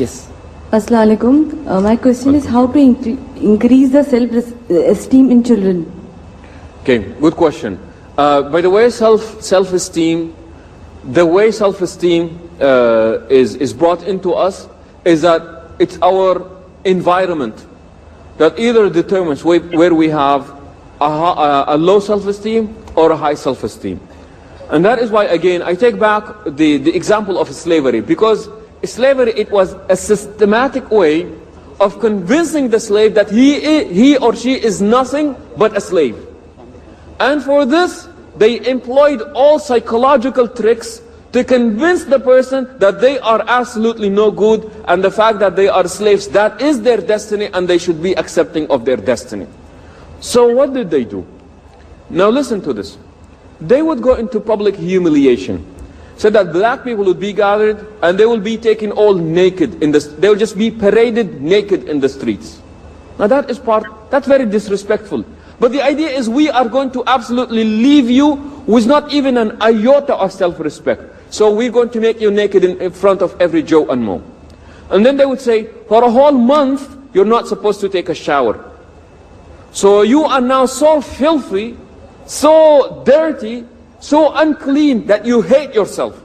Yes. Assalamu alaikum. My question is how to increase the self-esteem in children. Okay, good question. By the way, self-esteem, the way self-esteem is brought into us is that it's our environment that either determines where we have a low self-esteem or a high self-esteem. And that is why, again, I take back the example of slavery, because slavery, it was a systematic way of convincing the slave that he or she is nothing but a slave. And for this, they employed all psychological tricks to convince the person that they are absolutely no good, and the fact that they are slaves, that is their destiny, and they should be accepting of their destiny. So what did they do? Now listen to this. They would go into public humiliation, so that black people would be gathered and they will be taken all naked they will just be paraded naked in the streets. Now that's very disrespectful. But the idea is we are going to absolutely leave you with not even an iota of self-respect. So we're going to make you naked in front of every Joe and Mo. And then they would say, for a whole month, you're not supposed to take a shower. So you are now so filthy, so dirty, so unclean that you hate yourself.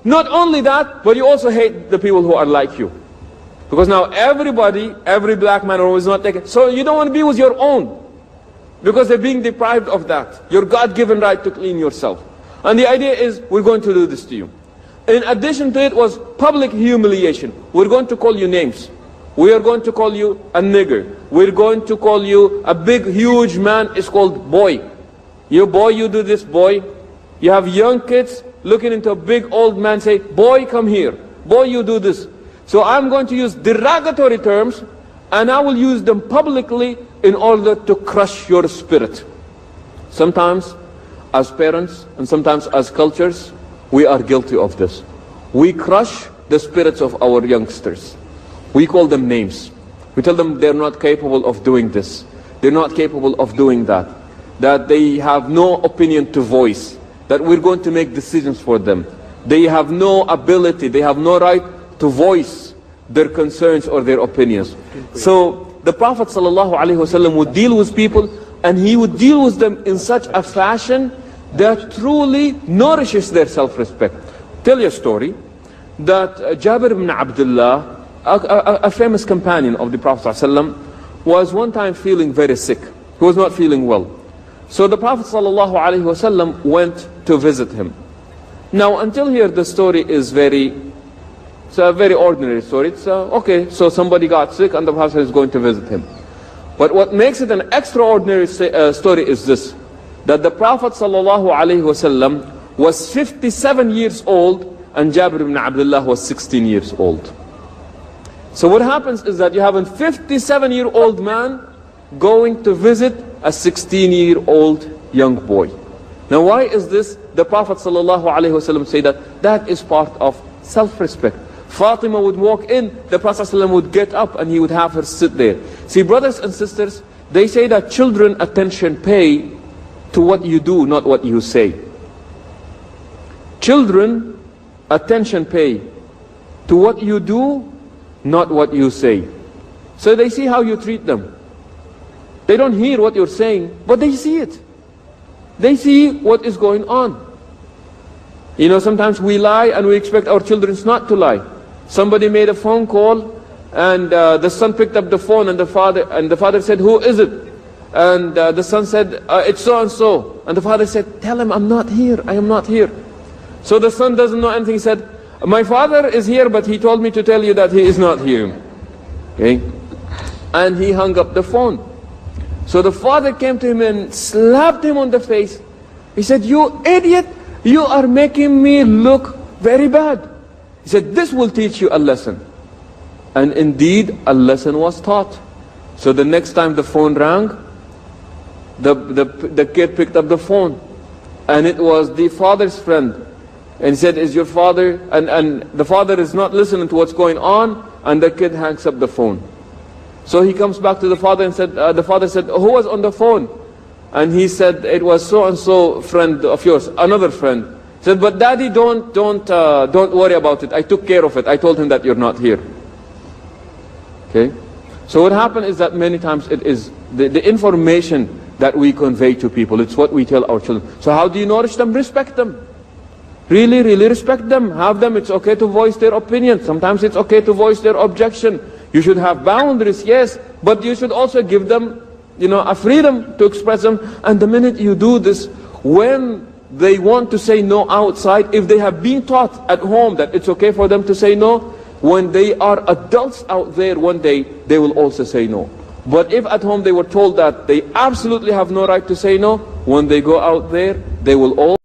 Not only that, but you also hate the people who are like you. Because now every black man is not taken. So you don't want to be with your own, because they're being deprived of that. Your God-given right to clean yourself. And the idea is, we're going to do this to you. In addition to it was public humiliation. We're going to call you names. We are going to call you a nigger. We're going to call you a big, huge man. It's called boy. You boy, you do this, boy. You have young kids looking into a big old man, say, boy, come here. Boy, you do this. So I'm going to use derogatory terms, and I will use them publicly in order to crush your spirit. Sometimes, as parents, and sometimes as cultures, we are guilty of this. We crush the spirits of our youngsters. We call them names. We tell them they're not capable of doing this. They're not capable of doing that. That they have no opinion to voice. That we're going to make decisions for them. They have no ability, they have no right to voice their concerns or their opinions. So the Prophet ﷺ would deal with people, and he would deal with them in such a fashion that truly nourishes their self-respect. Tell you a story that Jabir ibn Abdullah, a famous companion of the Prophet ﷺ, was one time feeling very sick. He was not feeling well. So the Prophet ﷺ went to visit him. Now until here the story is it's a very ordinary story. It's okay, so somebody got sick and the Prophet is going to visit him. But what makes it an extraordinary story is this, that the Prophet ﷺ was 57 years old and Jabir ibn Abdullah was 16 years old. So what happens is that you have a 57-year-old man going to visit a 16-year-old young boy. Now why is this? The Prophet ﷺ say that is part of self-respect. Fatima would walk in, the Prophet ﷺ would get up and he would have her sit there. See, brothers and sisters, they say that children attention pay to what you do, not what you say. Children attention pay to what you do, not what you say. So they see how you treat them. They don't hear what you're saying, but they see it. They see what is going on. You know, sometimes we lie and we expect our children not to lie. Somebody made a phone call and the son picked up the phone and the father said, who is it? And the son said, it's so and so. And the father said, tell him I'm not here, I am not here. So the son doesn't know anything. He said, my father is here, but he told me to tell you that he is not here. Okay? And he hung up the phone. So the father came to him and slapped him on the face. He said, you idiot, you are making me look very bad. He said, this will teach you a lesson. And indeed, a lesson was taught. So the next time the phone rang, the kid picked up the phone. And it was the father's friend. And he said, is your father? And the father is not listening to what's going on. And the kid hangs up the phone. So he comes back to the father and said, the father said, who was on the phone? And he said, it was so-and-so friend of yours, another friend. He said, but daddy, don't worry about it. I took care of it. I told him that you're not here. Okay? So what happens is that many times it is the information that we convey to people. It's what we tell our children. So how do you nourish them? Respect them. Really, really respect them. Have them. It's okay to voice their opinion. Sometimes it's okay to voice their objection. You should have boundaries, yes, but you should also give them, a freedom to express them. And the minute you do this, when they want to say no outside, if they have been taught at home that it's okay for them to say no, when they are adults out there one day, they will also say no. But if at home they were told that they absolutely have no right to say no, when they go out there, they will all